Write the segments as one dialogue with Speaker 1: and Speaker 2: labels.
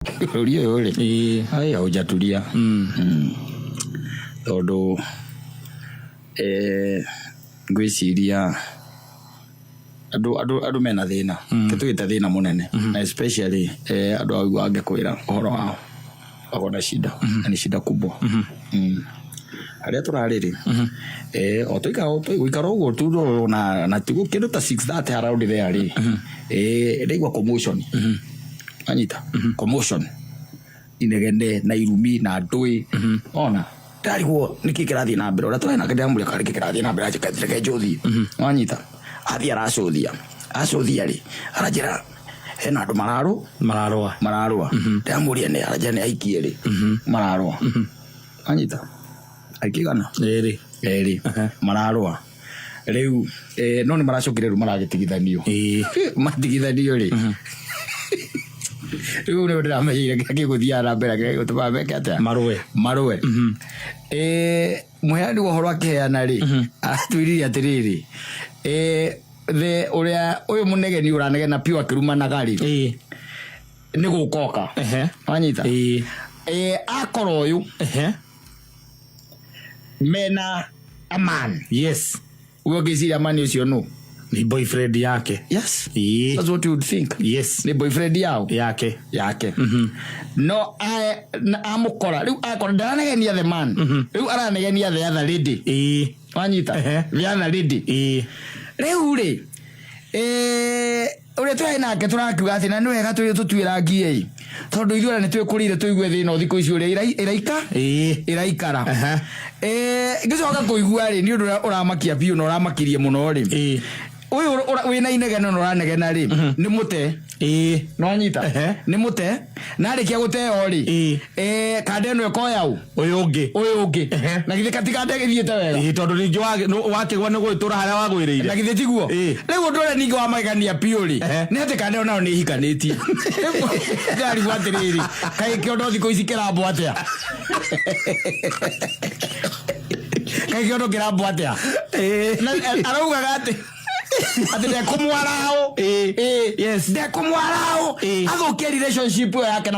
Speaker 1: Ulia yole. Hai haujatulia. Todo gwiciria adu mena thina tutwita thina munene especially adu au wange kwira uhoro wao akona shida ni shida kubwa aria turariri otoikara ugo tu na tigo kindu ta 6:30 around there ri ndigwa commotion anyita commotion inegende na irumi na ndui ona tariguo nikikirathi na mbere ora turena kende amule kari kikirathi na mbere ajikathire njothi anyita athi aracuthia ri arajira hena andu mararua ndamuria ne araja ne aikie ri mararua anyita aikigana eri mararua riu no ni maracukire ru maragitigithanio matigithanio ri riu ne ndamenya akiguthia na mbere akigutuma mekete marue muheani wa horo akeana ri atwiriria atiriri the uria uyu munegeni uranegena piwa kirumanaga ri ni gukoka anyita akoro uyu mena a man uyo gizira amani ucio no
Speaker 2: ni boyfriend yake.
Speaker 1: Yes. That's what you would think.
Speaker 2: Yes.
Speaker 1: Ni boyfriend yao
Speaker 2: yake.
Speaker 1: No amukora riu akora ndaranegenia the man riu aranegenia the other lady wanyita the other lady riu ri uri twena ke turakiuga ati na ni wega tutwira ngie tondu ithuora ni twikurire tuigue thina thiko icio ri iraikara ngicoka kuigua ri ni undu uramakia biu no uramakirie muno ri uyu wina inegeno no uranegena ri ni mute no nyita ni mute na rikia guteo ri kande no ekoyau
Speaker 2: uyu ungi
Speaker 1: na githe katika ndege thiete wega
Speaker 2: tondu ni wake gwa ni gwitura haria wagwiriire
Speaker 1: na githe tiguo riu ndore ningi wa magania piu ri ni ati kande onao ni hikanitie ngari gwatiriri kai kiondo thiko ici kirambo atia kai kiondo kirambo atia arauga gati ati de kumwarao
Speaker 2: yes
Speaker 1: de kumwarao athukia relationship yake na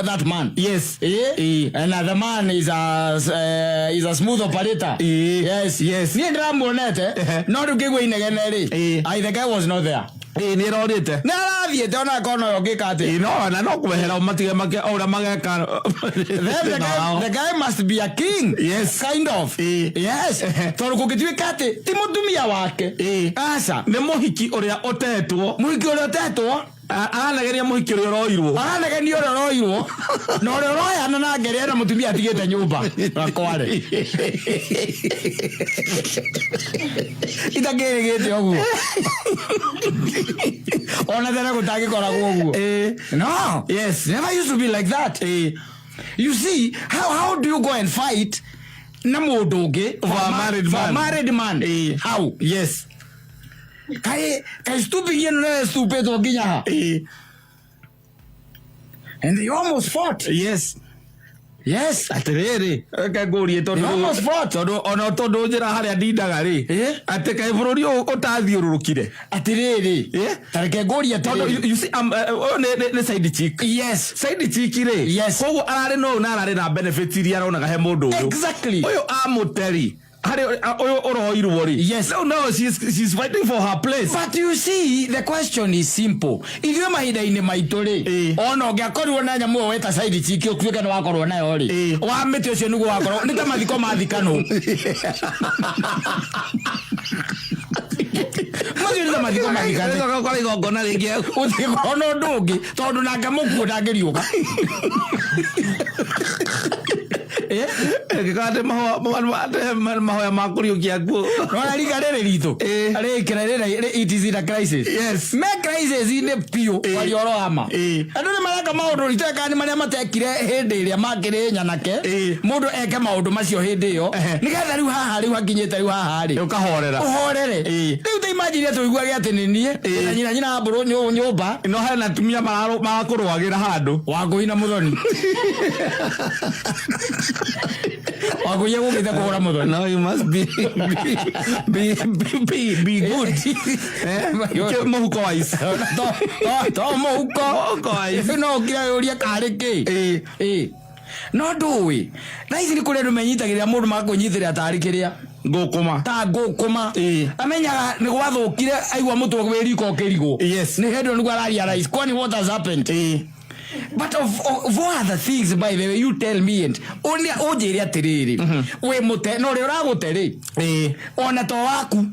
Speaker 1: that man and the man is a smooth operator yes ni ndamuonete no ndugigwe inegene ri the guy was not there
Speaker 2: ni rorite
Speaker 1: na rathiete ona kono yo gikate
Speaker 2: no na no kubehera matige make ora mageka
Speaker 1: the guy must be a king kind of yes tondu kugitwikate ti mutumia wake asa
Speaker 2: ni muhiki uria otetwo
Speaker 1: aranegeria muhiki uria roirwo no roya na ngeria na mutumia atigete nyumba akware itagirigite oguo ona tena gutagi koragwo oguo no never used to be like that you see how do you go and fight na mundu ungi
Speaker 2: for
Speaker 1: married man how kai stupid yenu na stupid oginya ha and they almost fought
Speaker 2: atiriri akagurie tondu ona tondu njira haria ndindaga ri ati kai bururi utathiururukire
Speaker 1: atiriri tareke gurie
Speaker 2: tondu you see ne side chick side chick ri koguo arari no na arari na benefit iria aronaga he mundu uyu
Speaker 1: exactly
Speaker 2: uyu amuteri no, she's fighting for her place.
Speaker 1: But you see, the question is simple. If you mahida ine maitore, ono gakoru na nyamu weta side chiki okuka na wakoro na yori. Wa meti ocio nugo wakoro, nika mathiko mathikano. Mathiko mathikano.
Speaker 2: Ndio kwa igongona ringi.
Speaker 1: Uthikono ndungi, tondu nanga muku ndangiriuka.
Speaker 2: Kikate mahoya makuriukia guo
Speaker 1: no riga rere rito ari kirere it is in a crisis me crisis ine pio wali oroama andu ni maraka maundu riteka ni maria matekire hindi iria makire nyanake mundu eke maundu macio hindi iyo nigetha riu haha riu hakinyete riu haha ri uhorere riu te imagine tu igua ati ni nie na nyina mburu nyumba
Speaker 2: no hena tumia marakurwagira handu
Speaker 1: wangui na muthoni wakuye gukita kugura muthoni.
Speaker 2: No, you must be good. Muhuko wise.
Speaker 1: To muhuko wise. No kira uria kariki. No ndui na ici ni kuria ndu menyitagirira mundu makunyitira tari kiria
Speaker 2: ngukuma
Speaker 1: ta ngukuma amenyaga ni gwathukire aigwa mutwe wiri ko kirigo ni hendo ni gwararia rais kwani what has happened but of what other things by the way you tell me and only ojeri atiriri we mute no ri uraguteri ona to waku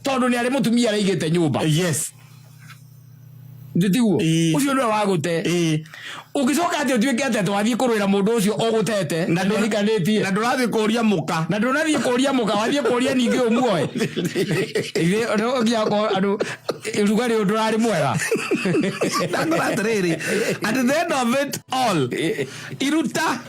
Speaker 1: tondu ni ari mutumia araigite nyumba nditiguo ucio ndio wagute ugicoka ati utwike ati twathie kurwira mundu ucio ogutete na ndurikanĩtie
Speaker 2: na ndurathie kuria muka
Speaker 1: wathie kuria ningi umuoe ile ogia ko andu rugari ndurari mwega
Speaker 2: ndakoratiriri at the end of it all iruta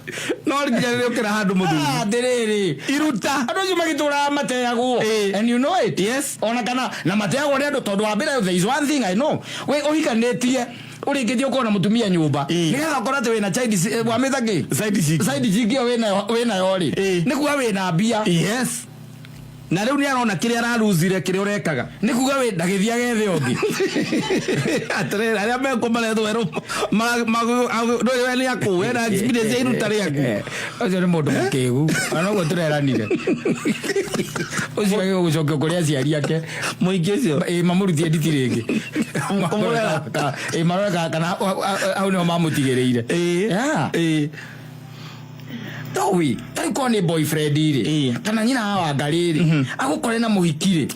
Speaker 2: no nginya ukira handu muthuri
Speaker 1: atiriri
Speaker 2: iruta
Speaker 1: andu acio magitura mateagwo and you know it ona kana na mateagwo ni andu tondu wa mbere there is one thing I know we uhikanĩtie urikithio kona mutumia nyumba nigetha korate wina child wa mithaki side chick wina yori ni kuga wina mbia
Speaker 2: na riu ni arona kiria araruzire kiria urekaga
Speaker 1: ni kuga we ndagithia gethe ongi
Speaker 2: atere aria me komaretho ero no we ni aku era experience iruta riaku
Speaker 1: ucio ni mundu mukigu ana go tureranire ucio we gucoka kuria aciari ake
Speaker 2: muingi ucio
Speaker 1: mamurutie nditi ringi marora kana au ni mamutigireire towi tariko ni boyfriend iri kana nyina wa ngariri agukore na muhikire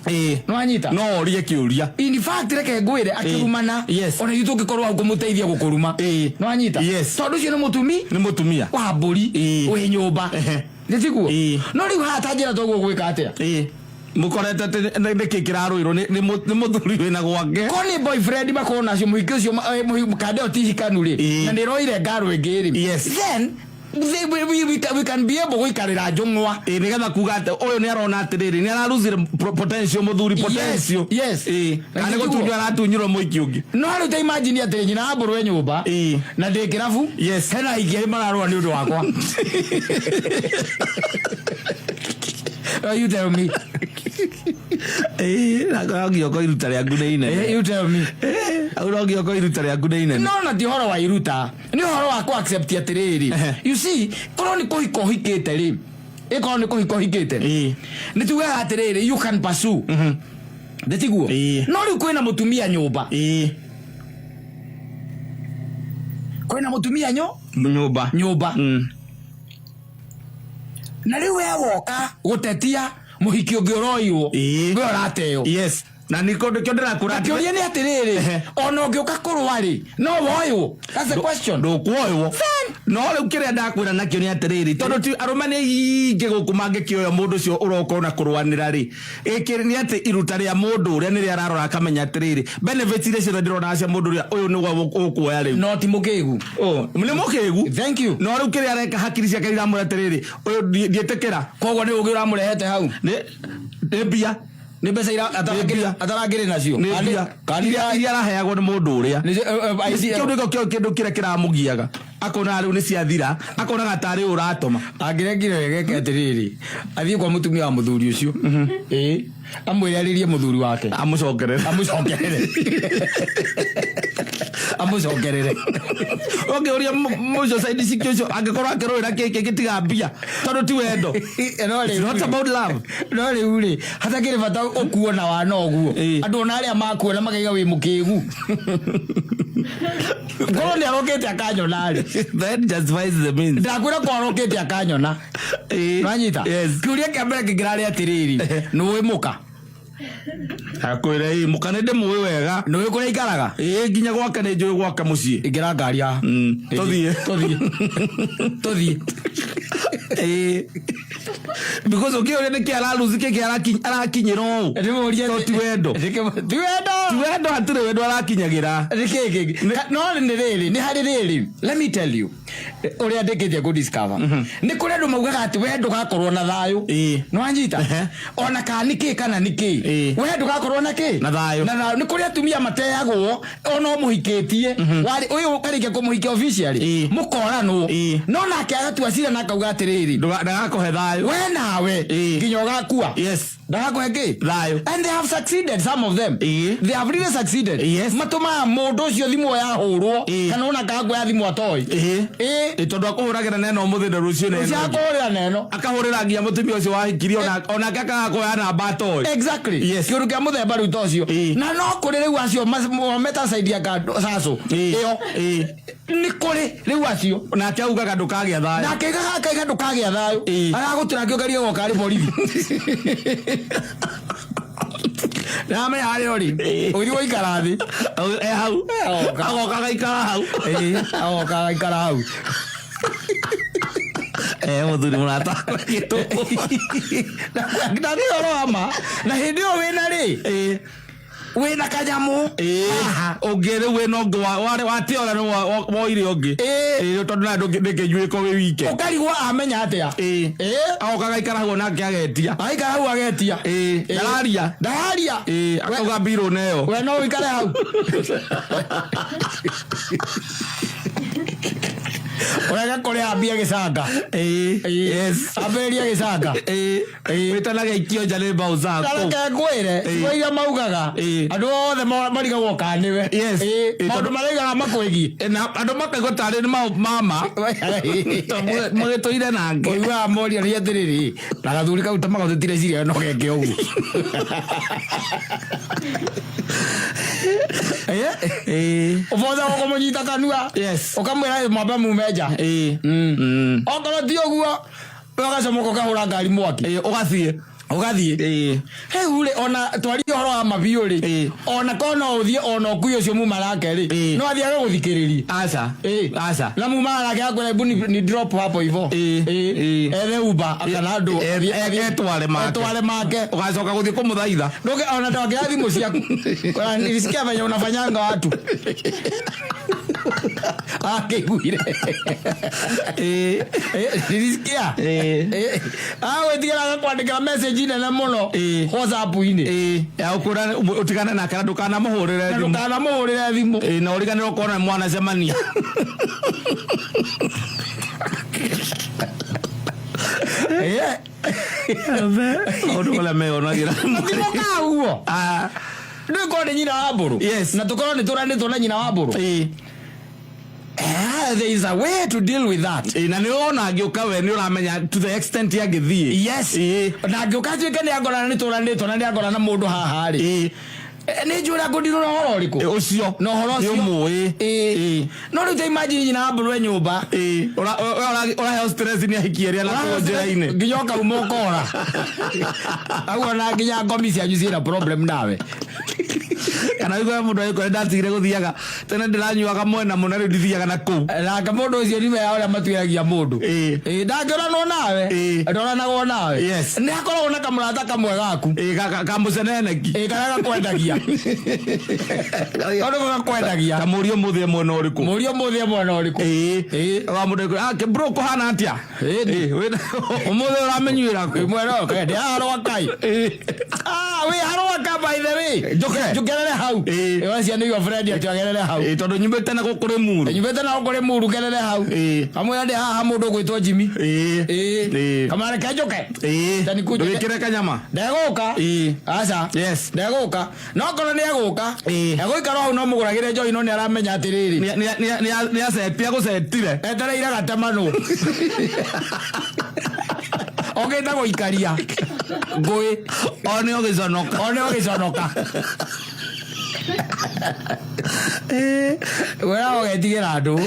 Speaker 1: no anyita
Speaker 2: no rie kiuria
Speaker 1: in fact reke ngwire akirumana ona itu gikorwo au kumuteithia gukuruma no anyita tondu cio ni mutumia wa mburi we nyumba nditiguo no riu hatanjira toguo gwika atia
Speaker 2: mukorete ndeke kiraruirwo ni muthuri wina gwake
Speaker 1: ko ni boyfriend bakona cio muhiki ucio mukande otihikanuri na ndiroire ngaru ingiri then we can be able guikarira njungwa
Speaker 2: nigetha kuga ati uyu ni arona atiriri ni araruzire potential muthuri potential ani gutunywa aratunyirwo muiki ungi
Speaker 1: no ari ta imagine ati nyina amburwe nyumba na ndi kirabu hena ingi mararwa ni undu wakwa you tell me
Speaker 2: nagioko iruta riaku ni inene
Speaker 1: you tell me
Speaker 2: nagioko iruta riaku ni inene
Speaker 1: no na ti horo wa iruta ni horo wa ku accept atiriri you see koro ni kuhiko hikite ri iko ni kuhiko hikite ni tuga atiriri you can pursue ndetiguo no ri kwina mutumia nyumba kwina mutumia nyumba na riu we woka gutetia muhiki ungi uroiwo we urateo
Speaker 2: na niko ndirakura
Speaker 1: kiuria ni atiriri ona ungiuka kurwari no woiwo that's the question
Speaker 2: ndukuoiwo no riu kiria ndakwira nakio ni atiriri tondu ti arumane ingi guku mangikioya mundu ucio uroko na kurwanira ri ikiri ni ati iruta ria mundu uria ni ria ararora akamenya atiriri benefits iria cio ndirona cia mundu uria uyu ni ukuoya riu
Speaker 1: no ti mukigu
Speaker 2: ni mukigu
Speaker 1: thank you
Speaker 2: no riu kiria areka hakiri ciake iramura atiriri uyu ndietekera
Speaker 1: koguo ni ugi uramurehete hau
Speaker 2: ni mbia
Speaker 1: ni mbeca ira atarangire nacio
Speaker 2: kanira iria araheagwo ni mundu uria kindu kiria kiramugiaga akona riu ni ciathira akona gatari uratuma
Speaker 1: angiregire wegeke atiriri athie kwa mutumia wa muthuri ucio amwiraririe muthuri wake amucokerere
Speaker 2: oke uria mucio side sikio cio angikorwo akirwira keke gitiga mbia tondu ti wendo it's not about love
Speaker 1: no riu ri hatakire bata ukuona wa noguo andu ona aria makuona makaiga wi mukigu ngoro ni arokete akanyona ri
Speaker 2: that justifies the means
Speaker 1: ndakwira ko arokete akanyona nanyita kiuria kiambere kingirari atiriri ni wi muka
Speaker 2: akwira mukane de muwe wega
Speaker 1: no we kure ikaraga
Speaker 2: nginya gwaka ne njoy gwaka mucie
Speaker 1: igira ngari ya tothie
Speaker 2: because okay ne kiara luzike kiara arakinyiro
Speaker 1: ti wendo
Speaker 2: atire wendo arakinyagira
Speaker 1: no ni riri ni hari riri let me tell you uria ndikite ku discover ni kuri andu maugaga ati we ndugakorwo na thayu no anyita ona ka niki kana niki we ndugakorwo na ki
Speaker 2: na thayu
Speaker 1: ni kuri atumia mateagwo ona muhikitie wari uyu karike kumuhikia officially mukorano no nake agatua cira na kauga atiriri
Speaker 2: ndagakohe thayu
Speaker 1: we nawe nginya ugakua ndagakohe ki thayu and they have succeeded, some of them they have really succeeded. Matuma mundu ucio thimu ya hurwo kana ona kagwa ya thimu atoi
Speaker 2: tondu akuhuragira neno muthi na rucio neno
Speaker 1: akahurira neno
Speaker 2: akahurira ngia mutumia ucio wahikirio ona akakakoya namba atoi
Speaker 1: exactly kiuru kia muthemba riu tocio na no kuri riu acio meta side ya saso iyo ni kuri riu acio
Speaker 2: na akiugaga ndukagia thayu
Speaker 1: na akiugaga ndukagia thayu aragutira kiogario gokari borithi na me hari ori uri woikara thi
Speaker 2: hau agokaga ikara hau
Speaker 1: agokaga ikara hau
Speaker 2: muthuri murata gitu
Speaker 1: na ni oro ama na hindi o wina ri wina kanyamu
Speaker 2: ungire wina ngo wari watiora no woire ungi tondu na ndikijui ko wi wike
Speaker 1: ukarigwa amenya atia
Speaker 2: agokaga ikara hau nake agetia
Speaker 1: aikara hau agetia ndaria
Speaker 2: akauga biro neyo
Speaker 1: we no wikare hau urega kore ambia gicanga amberia gicanga
Speaker 2: witanaga ikio njane mbao zako
Speaker 1: kare ngwire iria maugaga andu othe marigagwo kaniwe maundu maraigaga makwigi
Speaker 2: na andu makaigwa tari ni mama magituire nange
Speaker 1: uiwa moria ri atiriri na gathuri kau tamagotire ciria no geke ugu uvoza kumunyita kanua ukamwira mwamba mumeja okoro ti uguo ugacomoka ukahura ngari mwaki ugathie ule ona twari horo wa mabiu ri ona kono uthie ona kuyo cio muma rake ri no athiaga guthikiriria
Speaker 2: aca
Speaker 1: na muma rake akore buni ni drop hapo hivyo ele uba akana andu etware make
Speaker 2: ugacoka guthie kumuthaitha
Speaker 1: ndoge ona ndoge thimu ciaku nilisikia venye unafanyanga watu akiguire nilisikia awe tigera kwandika message ine na muno WhatsApp ine
Speaker 2: ya ukura utikana na kana dukana muhurire
Speaker 1: thimu
Speaker 2: na urigane ukona mwana semania odola meo na gira
Speaker 1: ndimoka uo ndiko ni nyina wa mburu na tukoro ni turanditwo na nyina wa mburu there is a way to deal with that
Speaker 2: na ni ona agioka we ni uramenya to the extent ya githie
Speaker 1: na agioka twike ni agora ni turanditwo na ni agora na mundu haha ri ni njura ngudiro no horo riku
Speaker 2: ucio
Speaker 1: no horo ucio
Speaker 2: mui
Speaker 1: no ru imagine nyina mburu we nyumba
Speaker 2: ora stress ni ahikieria na kujira ine
Speaker 1: nginyoka umokora agora na nginya ngomi cia nyuzira problem nawe
Speaker 2: kana igwa mundu ayiko ndatigire guthiaga tene ndiranyuaga mwena muna ri ndithiaga na ku
Speaker 1: na mundu ucio ni ya ora matuiragia mundu ndangora no nawe ndora nago nawe ni akorwo na kamurata kamwe gaku
Speaker 2: kamuceneneki
Speaker 1: kana gakwendagia ono gakwendagia
Speaker 2: kamurio muthie mwena uriku wa mundu ke bro ko hana atia umuthe uramenyira
Speaker 1: mwena okende haro kai we haro ka by the way jokerere hau wasi ani your friend ya jokerere hau
Speaker 2: tondu nyumbete na gukure muru gerere hau amwe ande haha mundu gwitwa Jimmy
Speaker 1: kamara kajoke
Speaker 2: tani kujikire kanyama
Speaker 1: ndagoka aca ndagoka no kono ni agoka agoikara hau no muguragire joy no ni aramenya atiriri
Speaker 2: ni acepia gucetire
Speaker 1: etereire gatemano ogenda goikaria ngui
Speaker 2: one ogiconoka
Speaker 1: wera ogetigira andu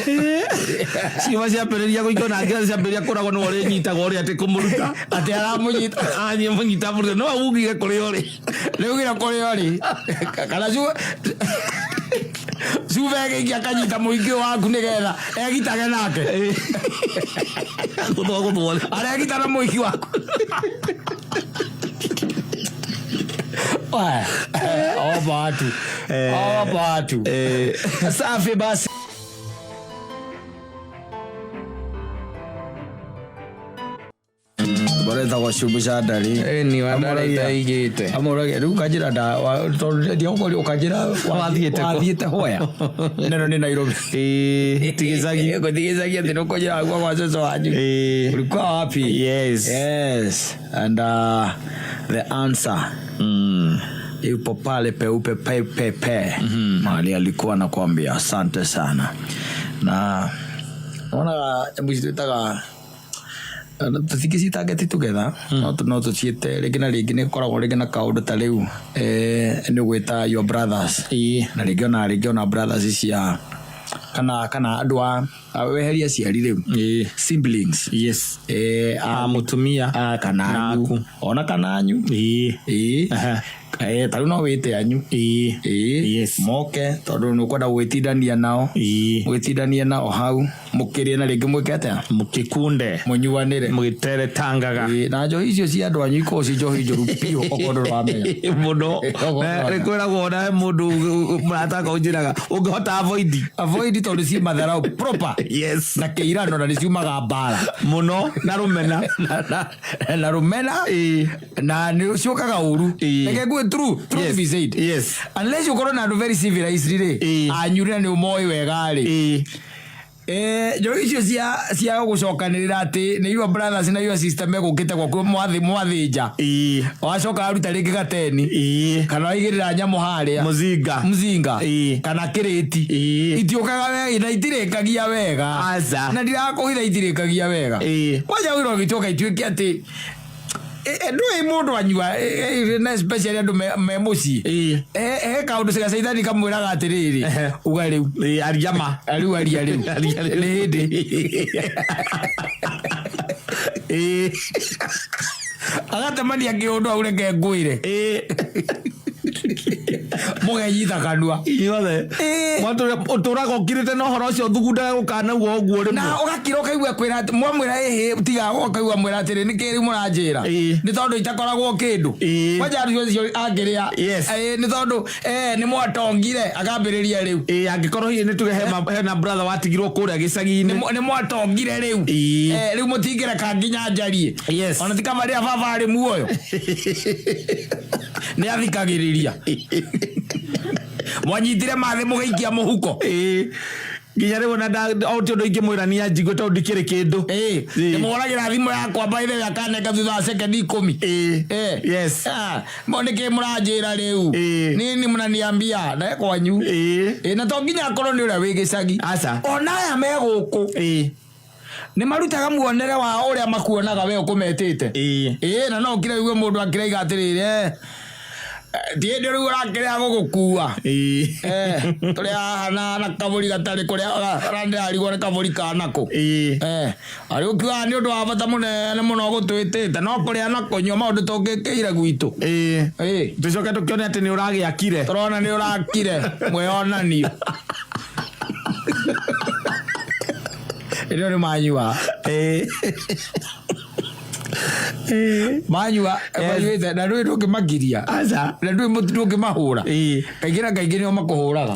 Speaker 2: ciwa ciambiriria guikona ngira ciambiriria kuragwo no ri nyitaga uri ati kumuruta
Speaker 1: ati aramunyita
Speaker 2: ani munyita muruta no ugire kuri uri
Speaker 1: reugira kuri uri kana Suvege kia kanyita muingi waku nigetha egitage nake
Speaker 2: guthogotho
Speaker 1: ara egitana muingi waku Obatu safi basi. Bora tawa shubisha dari.
Speaker 2: Ni wadara itaigite.
Speaker 1: Amorage riu kajira da ndio ngori ukajira wathiete hoya. Neno ni Nairobi.
Speaker 2: Tigizagia
Speaker 1: ndio kujira kwa wazazo wanyu. Ulikuwa wapi? Yes. And the answer ipo pale peupe pepe. Mali alikuwa anakuambia asante sana. Na ona mbusitaka tuthikisi target together no tuciete rigi na rigi ni koragwo rigi na kaundu ta riu ni gwita your brothers na rigi ona brothers cia kana andu a weheria ciari riu siblings
Speaker 2: mutumia
Speaker 1: kana ona kana anyu taru no wite anyu moke tondu nukwenda gwitindania nao hau mukirie na ringi mwikete
Speaker 2: mukikunde
Speaker 1: munyuanire
Speaker 2: mugitere tangaga
Speaker 1: na njohi icio cia andu anyu iko ci njohi njuru pio okondo rwamenya
Speaker 2: muno rikwira gwona mundu murataka unjiraga ungihota avoid tondu ci matharau proper na keirano na niciumaga mbara muno na rumena
Speaker 1: na ni ciukaga uru reke gwe true to be said unless you corona do very civilized ri anyure ni umoi wega ri jo icio cia gucokanirira ati ni your brothers na your sister megukite kwa mwathinja wacoka aruta ringi gateni kana waigirira nyamu haria muzinga kana kiriti itiukaga wega na itirikagia wega na ndirakuhitha itirikagia wega waja wiro gituka ituike ati ndui mundu anyua na especially andu me muci kaundu ciga caithani kamwiraga atiriri uga riu ariama riu hindi agatemania kiundu au reke ngwire mugenyita kanua
Speaker 2: iothe uturaga ukirite no horo cio thugundaga gukana uguo rimwe
Speaker 1: na ugakira ukaigua kwira ati mwamwira tiga ukaigua mwira atiri ni kiri muranjira ni tondu itakoragwo kindu kwaja andu cio angiria ni tondu ni mwatongire akambiriria riu
Speaker 2: angikorwo hihi ni tuge hena brother watigirwo kuria gicagi-ini
Speaker 1: ni mwatongire riu riu mutingire kanginya njarie ona tikama ria baba ari muoyo ni athikagiriria mwanyitire mathe mugaikia muhuko
Speaker 2: nginya riu na auti undu ingi mwirania njigwe tondu ndikiri kindu
Speaker 1: ni mworagira thimu yakwa baithe yakaneka thutha wa second 10 monike muranjira riu nini mnaniambia na kwanyu na to nginya akorwo ni uria wi gicagi ona aya me guku ni marutaga muonere wa uria makuonaga we ukumetete na no kire iwe mundu akiraiga atirire die ndio urakira gugukua turia na kaburi gatari kuria rande ari gore kaburi kanako ari ukiwa ni undu wa bata munene muno gutwitite no kuria na kunywa maundu tungikire gwitu
Speaker 2: tucoke tukione ati ni uragiakire
Speaker 1: turona ni urakire mwionanio ndio ni manyua manyua ebayuite na ndui ndukimagiria na ndui ndukimahura kaingĩ nio makuhuraga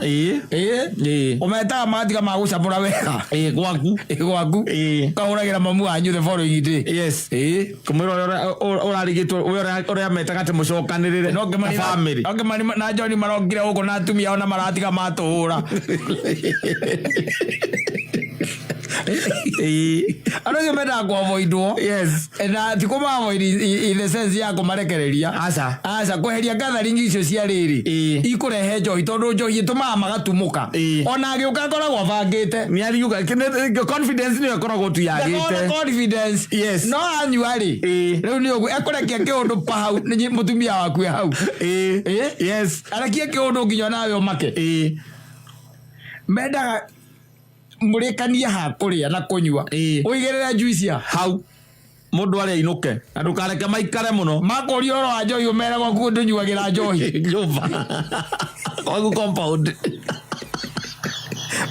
Speaker 1: umetaga matiga ma gucamũra wega gwaku kahũragĩra mamu wanyu the following day
Speaker 2: kumwĩra ũrarigĩtwo ũrĩa metaga atĩ mũcokanĩrĩre na family
Speaker 1: na John marokire gũkũ na atumia ona maratiga matũhũra ano yo meda kwa avoidwo na tikoma avoid in the sense ya kumarekereria asa kweheria gathering icio cia riri ikurehe njohi tondu njohi ituma magatumuka ona agiuka koragwo bangite
Speaker 2: ni ariuga confidence ni koragwo tu yagite
Speaker 1: confidence no anyuari riu ni ugu ekorekia kiundu pa hau ni mutumia waku hau arakia kiundu nginya nawe umake meda murekania ha kuria na kunywa uigirira juice
Speaker 2: hau mundu ari inuke andu kareke maikare muno
Speaker 1: makori oro wa njohi umere gwa kundu nyuagira njohi
Speaker 2: nyumba ogu compound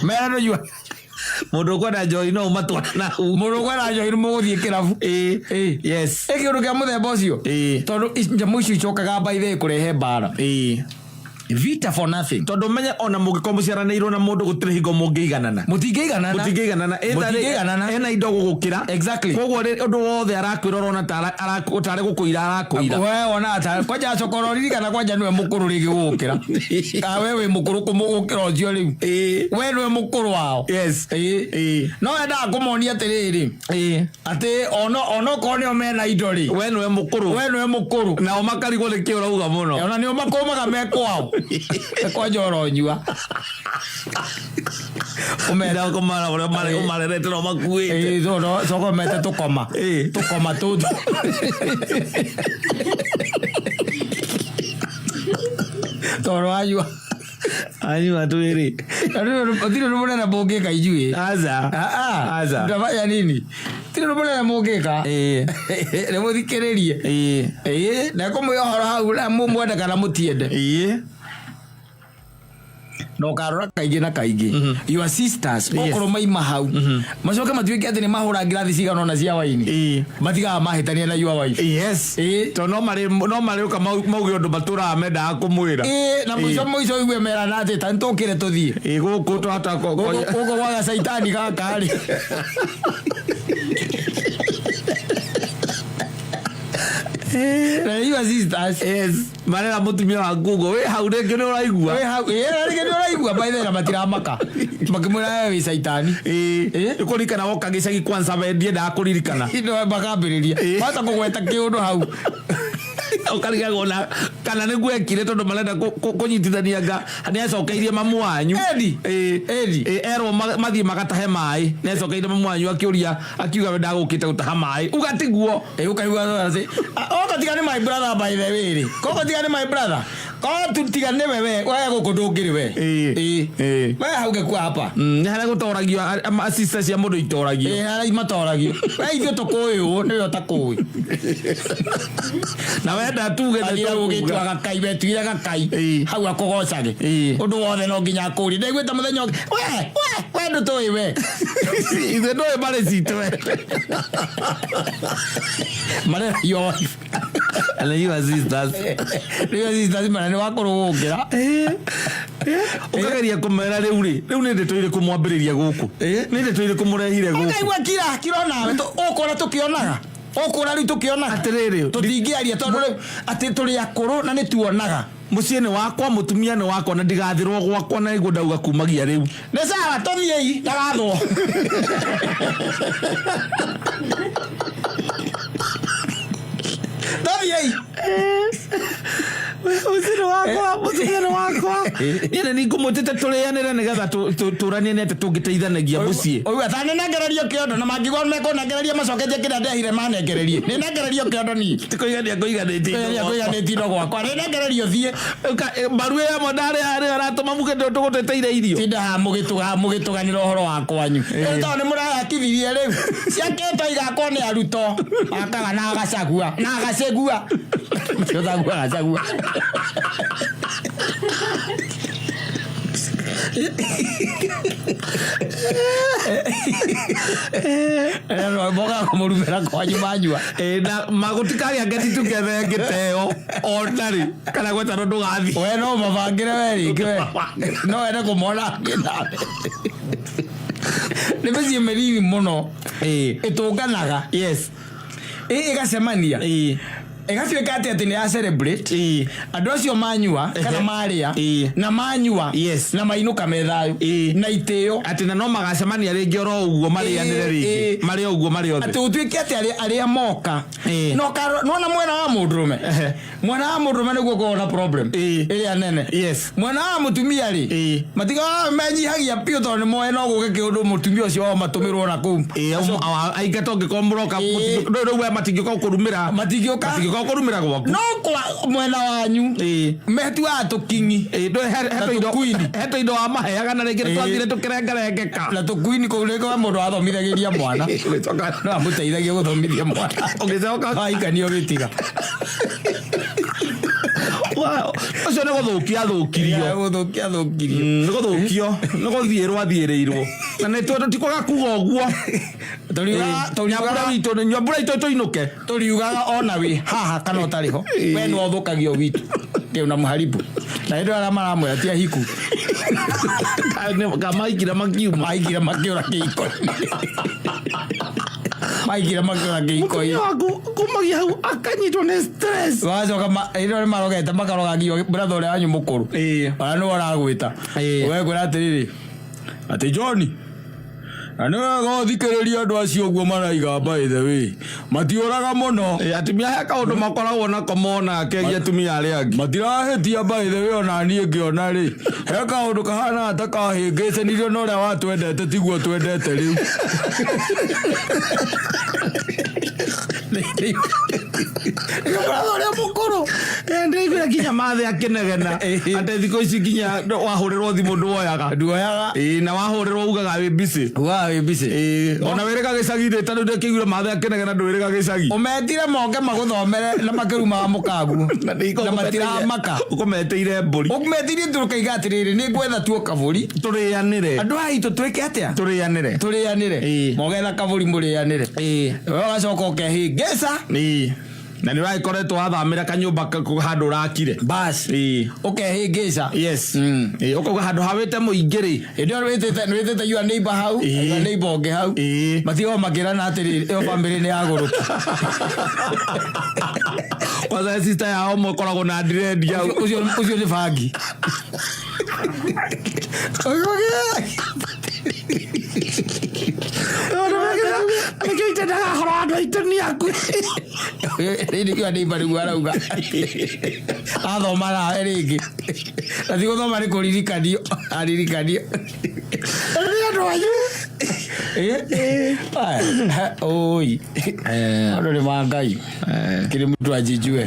Speaker 1: mera no nyua
Speaker 2: mundu kwenda njohi no umatwara na
Speaker 1: mundu kwenda njohi no muguthie kirabu kiundu kia muthemba ucio tondu njamu icio icokaga baithe kurehe mbara vita for nothing
Speaker 2: tondu menye ona mungiko muciaranirwo na mundu gutire hingo mungiiganana mutingeiganana ena indo gugukira
Speaker 1: exactly
Speaker 2: koguo undu wothe arakwira rona tare gukuira arakuira
Speaker 1: we ona ta kwaja cokoro ririkana kwaja niwe mukuru rigi gukira wewe mukuru kumugukira ucio riu we niwe mukuru wao
Speaker 2: yes
Speaker 1: no enda kumonia atiriri ati ono kone omena indo ri
Speaker 2: we niwe mukuru na omakarigwo ni kiura uga muno
Speaker 1: ona ni omakomaga mekwao kwa joro nyua
Speaker 2: umera komara ore marerete no makuite
Speaker 1: no soko mete tukoma tutu toro ayua
Speaker 2: tuiri
Speaker 1: tiro rumuna na bogeka ijue aza ndavaya nini tiro rumuna na bogeka ne muthikererie na kumuyohora hau na mumwenda kana mutiende no karora kaigi na kaigi your sisters okoro maima hau macoke matuike ati ni mahura ngirathi cigano na cia waini matiga mahitania na your wife
Speaker 2: yes to no mari uka mauge undu matura menda kumwira
Speaker 1: na muico igwe mera na ati tantukire tuthie
Speaker 2: guku twata
Speaker 1: guko gwa saitani gakari na your sisters
Speaker 2: yes marera mutumia wa Google we hau rege ni uraigua
Speaker 1: rege ni uraigua by the way matiramaka makimwira we saitani
Speaker 2: ikurikana woka gicagi kwanza wendie nda kuririkana
Speaker 1: ino bakambiriria bata kugweta kiundu hau
Speaker 2: ukariga gona kana ni gwekire tondu marenda kunyitithania nga ni acokeirie mamu wanyu edi ero mathie magatahe mai ni acokeirie mamu wanyu akiuria akiuga we ndagukite gutaha mai ugatiguo
Speaker 1: ukaigua ati ogotigane my brother by the way koko tigane my brother ko tutigane wewe gukundungiri we we hauge kwa hapa
Speaker 2: ni hara gutoragio assistance ya mundu itoragio
Speaker 1: hara imatoragio we ithu tukuyu ni yo takui
Speaker 2: na wenda tuge na
Speaker 1: tuge gakai betuira gakai hau akogocage undu wothe no nginya kuri ndigwita muthenya we ndu toi we
Speaker 2: ithe ndoe mare citwe
Speaker 1: mare yo
Speaker 2: ala you sisters
Speaker 1: mara ni wakurugira
Speaker 2: ukageria kumera riu ni ndetoire kumwambiriria guku ni ndetoire kumurehire guku
Speaker 1: kaigwa kira nawe ukora tukionaga okora riu tukionaga
Speaker 2: atiriri
Speaker 1: tutingiaria tondu ati turi akuru na ni tuonaga
Speaker 2: mucie ni wakwa mutumia ni wakwa na ndigathirwo gwakwa na iguo ndauga kumagia riu
Speaker 1: ni sawa tomiei ndagathwo tomiei
Speaker 2: mutumia ni wakwa niĩ ni ngũmwĩtĩte tũrĩanĩre nĩgetha tũranie nĩ atĩ tũngĩteithanagia mũciĩ
Speaker 1: oiga ta nĩnengererio kĩondo na mangĩgorwo mekũnengereria macoketie kĩrĩa ndehire manengererie nĩnengererio kĩondo niĩ
Speaker 2: tikũigania ngũiganĩtie
Speaker 1: indo gwakwa nĩnengererio thiĩ
Speaker 2: mbaru ĩyo ndarĩ harĩ aratũma muge tũgũteteire irio
Speaker 1: tindaha mũgĩtũganĩra ũhoro wa kwanyu tondũ nĩ mũragakithirie rĩu ciakĩtwo igakwo nĩ arutwo akaga na agacagua na agacegua Yotagua agacagua boga kumurumira kwanyu manyua
Speaker 2: na magutikagĩa ngeti tukethe ngĩteo onari kana gweta ndo gathi
Speaker 1: we no mabangire we no ene kumona ngina nĩ mĩciĩ mĩnini mũno ĩtũnganaga
Speaker 2: yes
Speaker 1: ĩgacemania egatuĩka atĩ nĩ ya celebrate andũ acio manyua kana marĩa na manyua na mainũka methayo na itĩo
Speaker 2: atĩ na no magacemania rĩngĩ oro ũguo marĩanĩre rĩngĩ marĩ ũguo marĩ othe
Speaker 1: atĩ ũtuĩke atĩ arĩa moka nona mwena wa mũndũrũme nĩguo korwo na problem ĩrĩa nene mwena wa mũtumia rĩ matiga menyihagia piũ tondũ nĩ moe no gũke kĩũndũ mũtumia ũcio matũmĩrwo na kũu
Speaker 2: aingata ũngĩkorwo mũroka rĩu we matingĩkorwo kũrumĩra matingĩkorwo kũrumĩra gwaku
Speaker 1: no kwa mwena wanyu metuaga tũkingi
Speaker 2: heto indo wa maheaga na rĩngĩ twathire tũkĩrengarengeka
Speaker 1: na tũkuini kũu rĩngĩ mũndũ wathomithagĩria mwana no amũteithagia gũthomithia mwana
Speaker 2: ũgĩcoka
Speaker 1: aikanio gĩtiga
Speaker 2: ũcio nĩ gũthũkia thũkirio
Speaker 1: nĩ gũthũkio
Speaker 2: nĩ gũthiĩrwo athiĩrĩirwo na nä tondå tikwaga kuga å guo nyambura witå tå inåke
Speaker 1: tå riugaga ona wä haha kana å tarä ho we no thå kagio witå kä na må haribu na hä ndä arä a maramwe atia hiku
Speaker 2: maikira makiuma
Speaker 1: maikira makä å ra kä iko maikira makä å ra kä iko
Speaker 2: waku kumagia hau akanyitwo nä stress
Speaker 1: wacoka hä ndä marogete makarogagio bratha å rä a wanyu må kå rå ona nä waragwä ta wekwä ra atä rä rä atä John na nä wega å thikä rä ria andå acio guo maraiga by the way matiåraga må no
Speaker 2: atumia he kaå ndå makoragwo nako monake ia atumia arä angä
Speaker 1: matirahä tia by the way ona niä ngä ona rä he kaå ndå kahana takahä ngä cenirio na å rä a watwendete tiguo twendete rä u å rä a må kå rå
Speaker 2: ndäiguä nginya mathe akenegena atä thikå ici nginya wahå rä rwo thimå nduoyaga na wahå rä rwo ugaga wä mbicä ona wä rä ga gä cagi rä ta rä u ndä kä iguire mathe akenegena ndå wä rä ga gä cagi
Speaker 1: å metire moke magå thomere na makä rumaga må kangu na matiramaka
Speaker 2: å kå meteire mbå ri
Speaker 1: å metirie tå kaiga atä rä rä nä ngwetha tuo kabå ri
Speaker 2: tå rä anä re
Speaker 1: andå aitå twä ke atä a
Speaker 2: tå rä anä re
Speaker 1: tå rä anä re mogetha kabå ri må rä anä re gacoka å kehä ngäca
Speaker 2: na nä ragä koretwo wathamä ra kanyå mba handå rakire
Speaker 1: bas å kehä ngäca
Speaker 2: å kauga handå hawä te må ingä rä
Speaker 1: ä ndä nä wä tä te yua neighbor hau neighbor å ngä hau matigoo makä rana atä rä ä yo bamä rä nä yagå rå
Speaker 2: kwanza sister yao mo koragwo na dread hau
Speaker 1: å cio nä bangi
Speaker 2: nä itendaga horo andå aitå ni aku
Speaker 1: rä nä kä wa neighbor rä u arauga athomaga rä ngä na ti gå thoma nä kå ririkanio aririkanio andå anyu oi andå nä mangai kä rä må tu anjinjue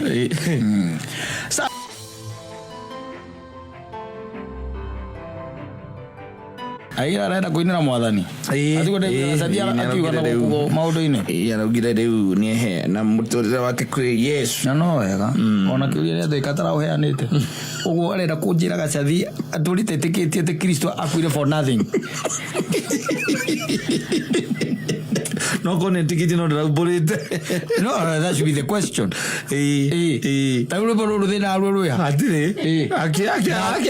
Speaker 1: aira arenda kuinira mwathani akiuga maundu-ini
Speaker 2: araugire riu ni ehe na muturire wake kwi Yesu
Speaker 1: na no wega ona kiuria ni athika tarauheanite uguo arenda kunjira gacathi aturite tikitie te Kristo akuire for nothing
Speaker 2: no kone tikiti no draburite
Speaker 1: no that should be the question tauru boru thina ruruya
Speaker 2: atire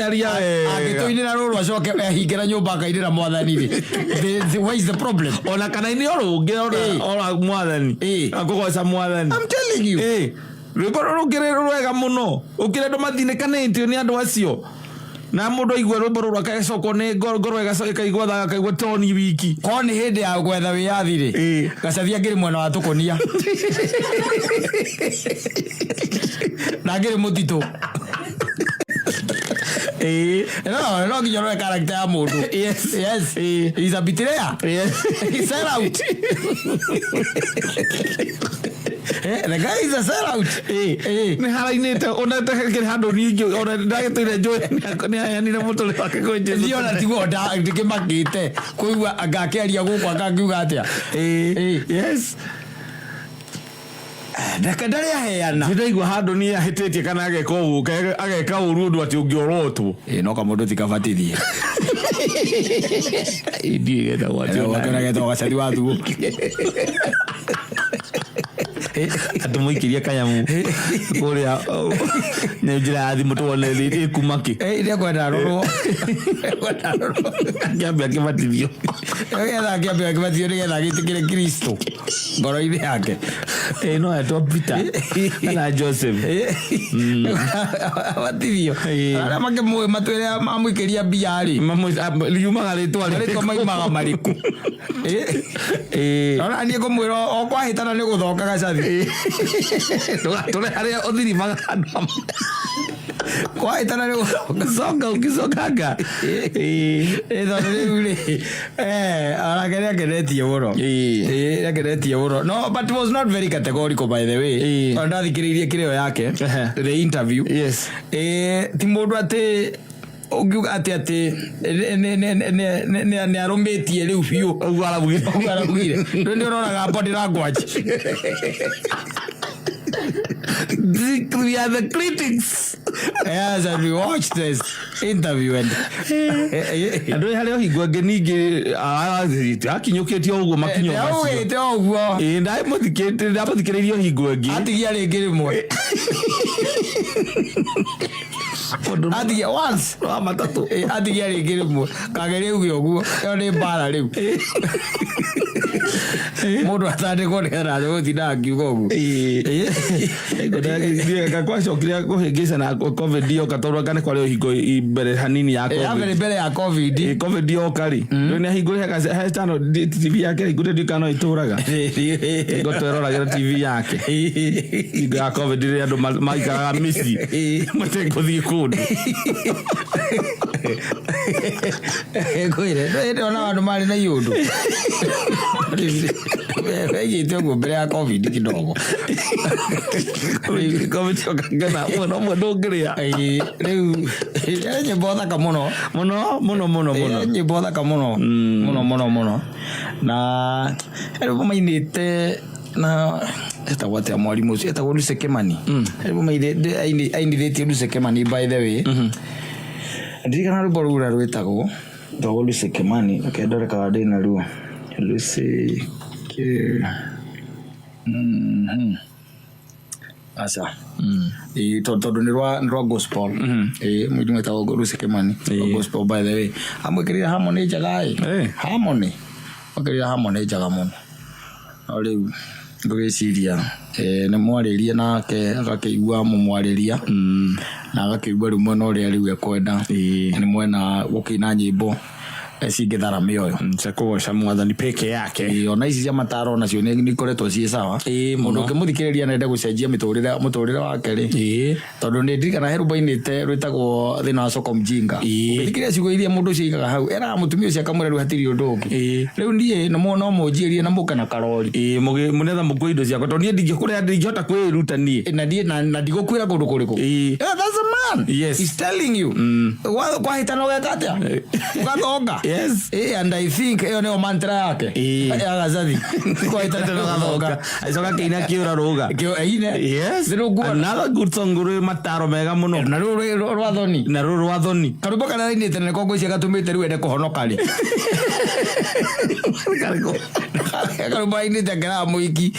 Speaker 2: aria
Speaker 1: agitoinira ruru acoke ehingira nyumba kainira mwathani ri where is the problem
Speaker 2: ona kana ini orungi ora mwathani akogoca mwathani
Speaker 1: I'm telling you
Speaker 2: rwimbo rurugire rwega muno ukire andu mathinekanitio ni andu acio na mundu aigua rwimbo ruru akacokwo ni ngoro ikaigua thaga kaigua toni wiki
Speaker 1: ko ni hindi ya gwetha wiyathi ri gacathia ngiri mwena wa tukonia na ngiri mutitu no nginya rwe character ya mundu yes he's a betrayer he's sell out the guy is a sell out
Speaker 2: ni harainite ona takire handu ningi ona ndagitire njoe ni ayanire mutule wake kwenje
Speaker 1: ndiona tiguo ndikimakite kuigua agakeria guku akangiuga atia
Speaker 2: yes
Speaker 1: ndakandari aheana
Speaker 2: ndaigua handu ni ahititie kana ageka uru undu ati ungiorotwo
Speaker 1: no kamundu tikabatithie
Speaker 2: ndigetha
Speaker 1: wationageta wacari wa thugu
Speaker 2: andu muikiria kanyamu kuria nä njira ya thimå twone ä kuma kä
Speaker 1: ä kwenda rå
Speaker 2: ngäambia akä batithio
Speaker 1: getha ngäambia akä batithio nä getha gä tä kä re Kristo ngoro-inä yake
Speaker 2: no etwo Peter na Joseph
Speaker 1: batithio arä a makä mwä matwä re mamwä kä ria mbia rä
Speaker 2: riumaga rä twa
Speaker 1: rä maimaga marä ku ona niä kå mwä ra o kwahä tana nä gå thoka gacathi
Speaker 2: tå re harä a å thirimaga andå
Speaker 1: kwahä tana nä
Speaker 2: soka å ngä cokanga
Speaker 1: tondå rä u rä onake nä akenetie må ro akenetie må ro no but was not very categorical by the way ona ndathikä rä irie kä rä o yake the interview ti må ndå atä ungiuga ati nä arå mä tie rä u biå
Speaker 2: uguo
Speaker 1: aragwire rä nä å roraga body language
Speaker 2: we are the critics
Speaker 1: yes and we watch this interview and
Speaker 2: andu harĩa hingwa ngingi akinyũkĩtio ũguo makinyo macio
Speaker 1: ĩte ũguo
Speaker 2: ndamũthikĩrĩirio hingwa ngi
Speaker 1: atigia rĩngĩ rĩmwe atigia once
Speaker 2: wa matatũ
Speaker 1: atigia rĩngĩ rĩmwe kageria uge ũguo ĩyo nĩ mbara rĩu mũndũ atandĩkwo nĩgetha gũtinda akiuga ũguo
Speaker 2: gakwacokire kũhĩngĩca na covid yoka tondũ ngane kwarĩ hingo mbere hanini ya
Speaker 1: mbere ya covid
Speaker 2: yoka rĩ rĩu nĩ hingũre hestano TV yake hingũre ndikano itũraga ngo tweroragĩra TV yake hingo ya covid rĩ andũ maikaraga mĩciĩ mategũthiĩ kũndũ
Speaker 1: kwĩre ndona andũ marĩ na iũndũ wegĩte ũguo mbere ya covid kidogo
Speaker 2: covid yoka ngana mũno ndũngĩrĩa
Speaker 1: rĩu nyĩmbo thaka mũno nyĩmbo thaka mũno na rĩu mainĩte na etagwo atĩa mwarimũ ũcio etagwo Lucy Kimani rĩu ainithĩtie Lucy Kimani by the way ndirikana rwĩmbo rũu ũrĩa rwĩtagwo etagwo Lucy Kimani akendorekaga ndĩna ruo Lucy asa tondũ nĩ rwa gospel mũndũ etagwo Lucy Kimani gospel by the way amwĩkĩrĩra harmony njega harmony wakĩrĩra harmony njega mũno rĩu ngũgĩciria nĩ mwarĩria nake agakĩigua mũmwarĩria na agakĩigua rĩu mwena ũrĩa rĩu ekwenda nĩ mwena gũkĩina nyĩmbo cingĩthara mĩoyo
Speaker 2: kũgoca mwathani peke yake
Speaker 1: ona ici cia mataro nacio nĩ ikoretwo ciĩ sawa mũndũ ũkĩmũthikĩrĩria nenda gũcenjia mũtũrĩre wake rĩ tondũ nĩ ndirikana he rũmbainĩte rwĩtagwo thĩna wa soko mjinga ũgĩthikĩrĩria ciugo iria mũndũ ũcio aigaga hau eraga mũtumia ũcio akamwĩra rĩu hatirĩ ũndũ ũngĩ rĩu niĩ no mũnjĩrie na mũka na karori
Speaker 2: mũnetha mũkua indo ciakwa tondũ niĩ ndingĩkũrĩa ndingĩhota kwĩruta niĩ
Speaker 1: na ndigũkwĩra kũndũ kũrĩkũ that's a man he's telling you kwahĩtana ũgeka atĩa ũgathonga
Speaker 2: yes
Speaker 1: and I think hiyo ndio mantra yake ya gazathi kwa itatoka
Speaker 2: aisoka kina kiura roga yes another good song guru mataro mega muno
Speaker 1: na rwathoni karubo kana ni tene ko gwicia gatumite riu ende kuhonoka ri karubo ini tegera muiki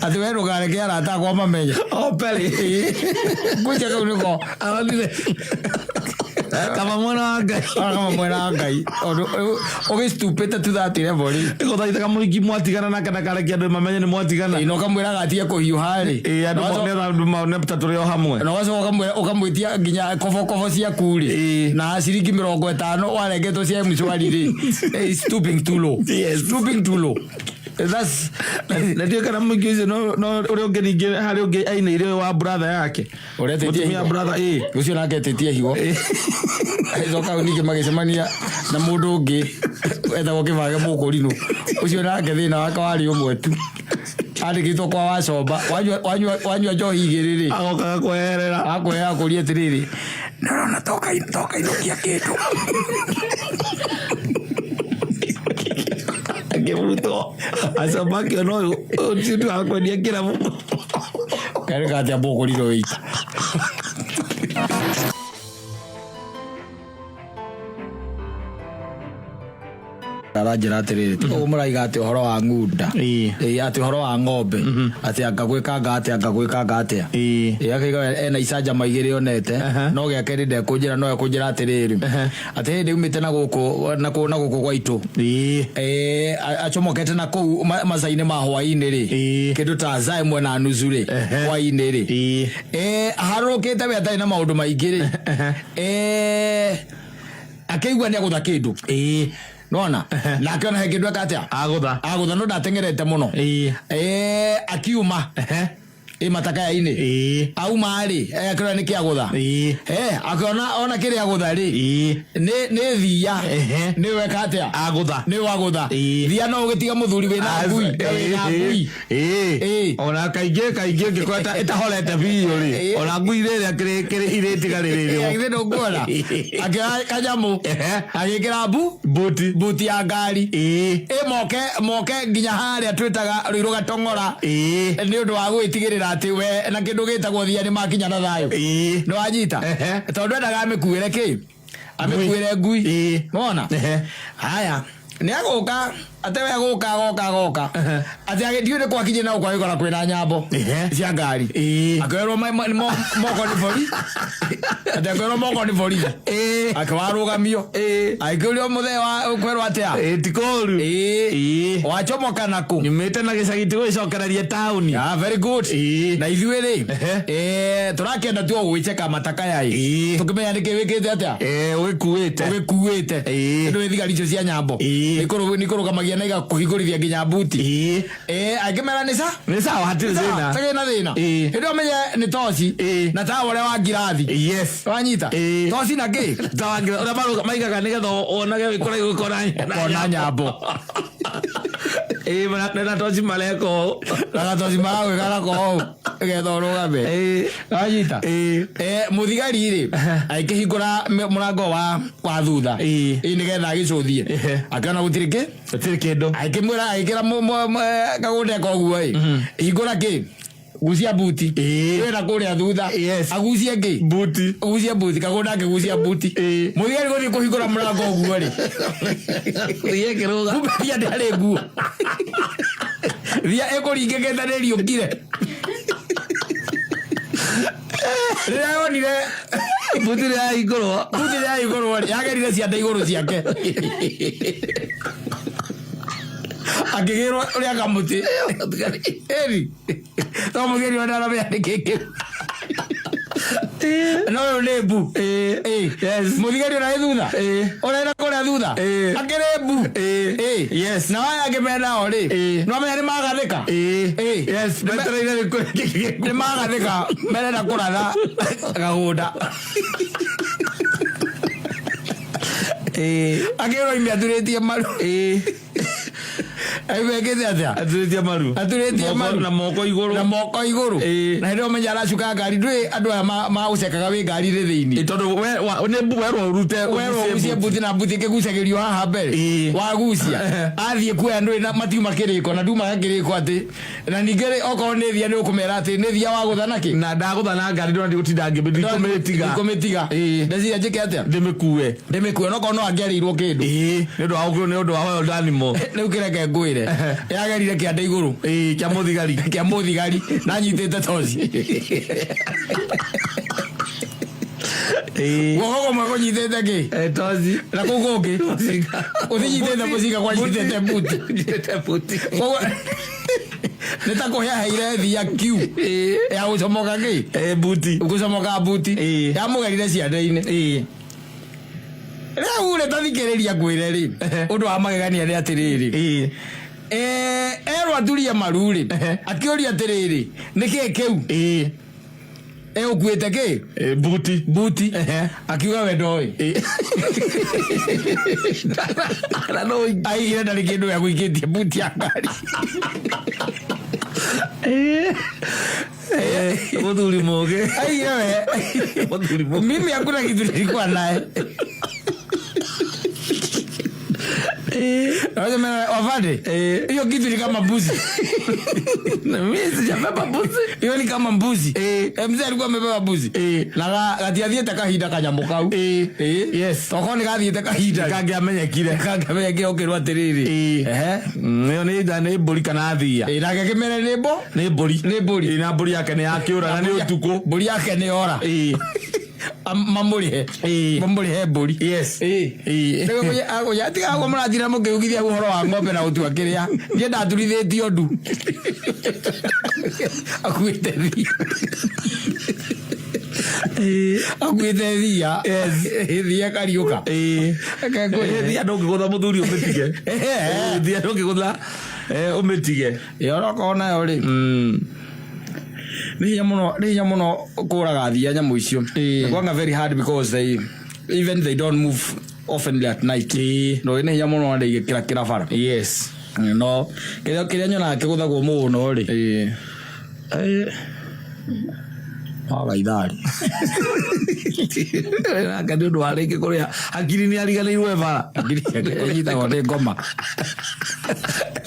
Speaker 1: ati wewe rugare kia rata kwa mamenya pele gwicia kau niko aonire kama mwana ngai oge stupid tu that level
Speaker 2: iko thaita kama iki mwatigana na kana kare kia mamenye ni mwatigana
Speaker 1: ino kamwira gatie kuhiuha ri
Speaker 2: andu maone taturi o hamwe
Speaker 1: no waco ukamwitia nginya kobo cia kuri na ciringi 50 warengetwo cia mshwari ri stooping too low that's
Speaker 2: ndio kana mwigize no uri ungeninge hari unge ainire wa brother yake
Speaker 1: uretetie
Speaker 2: brother
Speaker 1: ucio nake tetie higo aizoka unike magicemania na mundu ungi etagwo kibage mũkũrinũ ucio nake thina wake wari umwe tu andikitwo kwa wacomba wanyua njohi igĩrĩ rĩ
Speaker 2: agokaga kweherera
Speaker 1: akwea kũria atĩrĩrĩ nĩũrona toka inukia kĩndũ
Speaker 2: agebuto asabaki no titu akwendia kila mtu
Speaker 1: kare kati ya mũkũrinũ wĩita arajira atiriri tuko muraiga ati uhoro wa ngunda ati uhoro wa ng'ombe ati angagwika ngatia akiga ena icaja maigire onete no giake ndi kunjira no kunjira atiriri ati hindi umite na guku gwaitu achomokete na ku masaine ma hwaini ri kindu ta zai mwena nuzu ri hwaini ri harukite we atai na maundu maingiri akaigua ni agutha kindu nona na akiona he kindu akatia agutha no ndatengerete muno akiuma mataka ya ine auma ari akiona ni kiagutha akiona ona kiri agutha ri ni thia ni weka atia agutha ni wagutha thia no ugitiga muthuri wina ngui
Speaker 2: ona kainge ngikwata itahorete biyo ri ona ngui riri akiri iritiga riri
Speaker 1: ri ndo ngora akajamu agikira buti ya ngari moke nginya haria twitaga ruiru gatongora ni undu wa gwitigirira ati we na kindu gitagwo thia ni makinya na thayo no anyita tondu endaga amikuire ki amikuire ngui mona haya ni agoka atewe agoka ati agidio ni kwakinye na kwa igora kwina nyambo cia ngari akwero moko ni bori ati akwero moko ni bori akwarugamio aikirio muthe wa kwero atia tikoru wachomoka naku nyumite na gicagiti gwicokereria tauni very good na ithuĩ ri turakenda tu gwicheka mataka yai tukimenya niki wikite atia wikuite ndu thigari icio cia nyambo nikurugamagia na igakuhingurithia nginya buti akimera ni sawa hatiri thina tagena thina ndio menye ni toci na tawa ule wa ngirathi wanyita toci na ki tawa ora baruga maigaga nigetha onage wikora nyambo na toci maleko na toci mawe kana ko getho rugame wanyita muthigari ri aikihingura murango wa thutha nigetha agicuthie akana gutirike kindu aikimwira aikira kagunde koguo hingura ki gucia buti wena kuria thutha agucie ki buti agucia buti kagunda ke gucia buti muthigari gothi kuhingura murango oguo ri ye kiruga kumbia ndari nguo ria ekuringeketa ni riukire ria onire buti ria igurwo yagerire ciande iguru ciake akigirwo uria kamuti eri to mugeri wa ndara ya keke no lebu yes muthigari na thutha ora kora thutha akirebu yes na ya gemena ori no me ni magathika yes betere ni magathika mere na kuratha gahunda akiro imi aturetie maru aibegete atia aturetie maru na moko iguru na ndio menya aracuka ngari ndui andu aya magucekaga wi ngari ri thiini tondu we ne werwo urute ucie buti na buti kigucagirio haha mbere wagucia athie kuya ndui na matiuma kiriko na nduma kiriko ati na ningere oko ne thia ni ukumera ati ne thia waguthana ki na ndaguthana ngari ndo ndi gutinda ngibidi kometiga ndazia njike atia ndimikue no kono angerirwo kindu ni ndo wa ndani mo ni ukireke ngwire yagerire kiande iguru kia muthigari na nyitete toci wogo mwako nyitete ki toci na kugoki uthinyitete mucinga kwa nyitete buti nitakuhea heire thia kiu ya gucomoka ki buti gucomoka buti ya mugerire ciande-ini rĩu rĩ tathikĩrĩria ngwĩre rĩ ũndũ wa magegania nĩ atĩrĩrĩ erwo aturie maru rĩ akĩũria atĩrĩrĩ nĩkĩĩ kĩu ũkuĩte kĩ buti akiuga we ndoĩ aigire ndarĩ kĩndũ gĩa gũikĩtie buti ya ngari mũthuri mũgĩ aigire we mimi hakuna kitu nilikuwa naye wafade hiyo kitu ni kama mbuzi na mimi sijabeba mbuzi hiyo ni kama mbuzi mzee alikuwa amebeba mbuzi na gathiathiete kahinda kanyamukau yes toko ni gathiete kahinda kangiamenyekire okirwo atiriri niyo ni ndane mburi kana thia na gakimere ni mburi na mburi yake ni yakiura na ni utuku mburi yake ni ora mamurihe mburi yes ndio yatiga kwa murathira mukiugithia uhoro wa ng'ombe na utua kiria ngie ndaturithitio ndu akuite thia thia kariuka thia ndungigutha muthuri umetige thia ndungigutha umetige yorokona yori ni hinya muno kuraga thia nyamu icio kwanga very hard because they don't move often at night no ni hinya muno ndi kira bara yes no kiria nyona kiguthagwo muno ri agaithari akandi undu warike kuria akiri ni ariganirwe bara akiri nyitagwo ni ngoma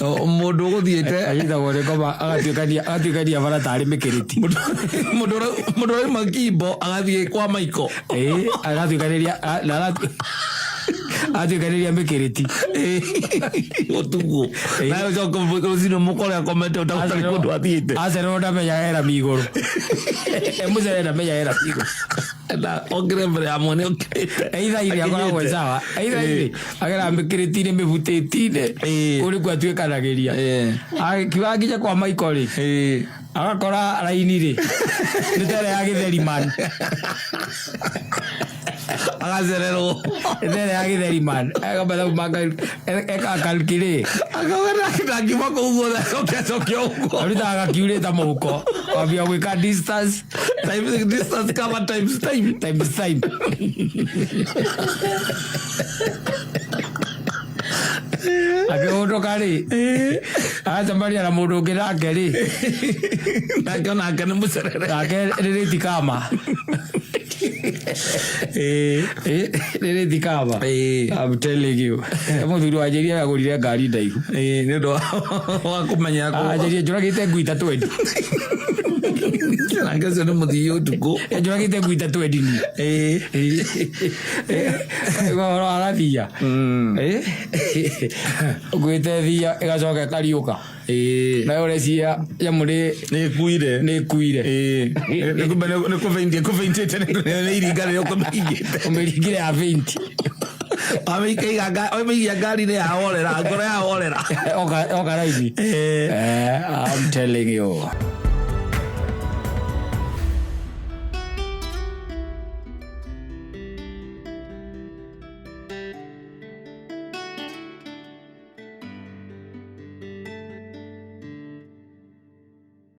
Speaker 2: mundu guthiete
Speaker 1: anyita wore koma agatuikania bara tari mikiriti
Speaker 2: mundu rai makimbo agathie kwa maiko
Speaker 1: agatuikaniria atuikaniria mikiriti
Speaker 2: otugo na jo ko zino mukole akomete utakutari kundu athiete
Speaker 1: acero ndamenya era miguru emucere ndamenya era miguru
Speaker 2: na ongere mbere ya mwene okete
Speaker 1: either ile akoragwo sawa either ile agera mikiriti-inĩ mĩbutĩti-inĩ kũrĩ kwa tuĩkanagĩria akiuga nginya kwa maiko rĩ agakora raini rĩ nĩ tere ya gĩtheri man
Speaker 2: agacererwo
Speaker 1: tere ya gĩtheri man eka kalkire
Speaker 2: akawera ngima kũu guothe acokia ũguo
Speaker 1: arita agakiurĩta mũhuko kwambia gwĩka distance
Speaker 2: cover times time
Speaker 1: akĩhũndũka rĩ agacemania na mũndũ ũngĩ nake rĩ
Speaker 2: nake onake nĩ mũcerere
Speaker 1: nake rĩrĩ tikama rĩrĩ tikama I'm telling you mũthuri wanjĩria agũrire ngari ndaihu
Speaker 2: nĩ ũndũ wa kũmenya
Speaker 1: anjĩria njũragĩte ngui ta 20
Speaker 2: nake ũcio nĩ mũthii ũtukũ
Speaker 1: njũragĩte ngui ta 20 ũhoro wa thia ngwĩte thia ĩgacoka ĩkariũka nayo ũreciria nyamũ nĩ ĩkuire
Speaker 2: nĩ kũbĩintĩte nĩ iringa rĩrĩa ũkũmĩingĩte
Speaker 1: ũmĩringire ya bĩinti
Speaker 2: oimĩigia ngari-inĩ yahorera ngoro yahorera
Speaker 1: oka raini I'm telling you